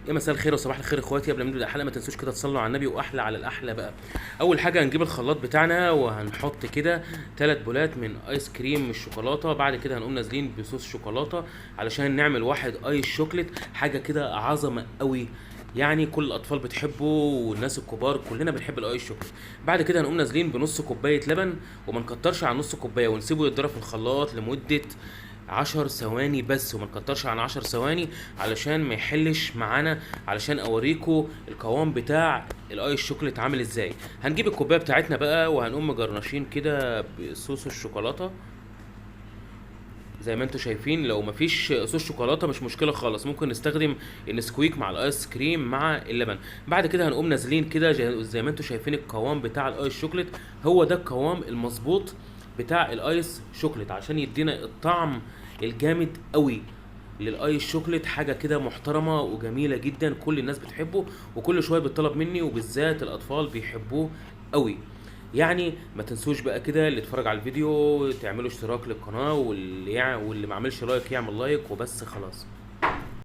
يا مساء الخير وصباح الخير اخواتي. قبل ما نبدا الحلقه ما تنسوش كده تصلوا على النبي، واحلى على الاحلى بقى. اول حاجه هنجيب الخلاط بتاعنا وهنحط كده 3 بولات من ايس كريم الشوكولاته. بعد كده هنقوم نازلين بصوص شوكولاته علشان نعمل واحد ايس شوكليت، حاجه كده عظمه قوي. يعني كل الاطفال بتحبه والناس الكبار كلنا بنحب الايس شوكليت. بعد كده هنقوم نازلين بنص كوبايه لبن، وما نكترش عن نص كوبايه، ونسيبه يتضرب في الخلاط لمده 10 ثواني بس، وما نكترش عن 10 ثواني علشان ما يحلش معانا، علشان اوريكم القوام بتاع الايس شوكليت عامل ازاي. هنجيب الكوبايه بتاعتنا بقى وهنقوم مجرنشين كده بصوص الشوكولاته زي ما انتم شايفين. لو مفيش صوص شوكولاته مش مشكله خالص، ممكن نستخدم النسكويك مع الايس كريم مع اللبن. بعد كده هنقوم نازلين كده زي ما انتم شايفين القوام بتاع الايس شوكليت. هو ده القوام المظبوط بتاع الايس شوكليت عشان يدينا الطعم الجامد قوي للايس شوكليت. حاجه كده محترمه وجميله جدا، كل الناس بتحبه وكل شويه بيطلب مني، وبالذات الاطفال بيحبوه قوي. يعني ما تنسوش بقى كده اللي اتفرج على الفيديو تعملوا اشتراك للقناه، واللي ما عملش لايك يعمل لايك وبس خلاص.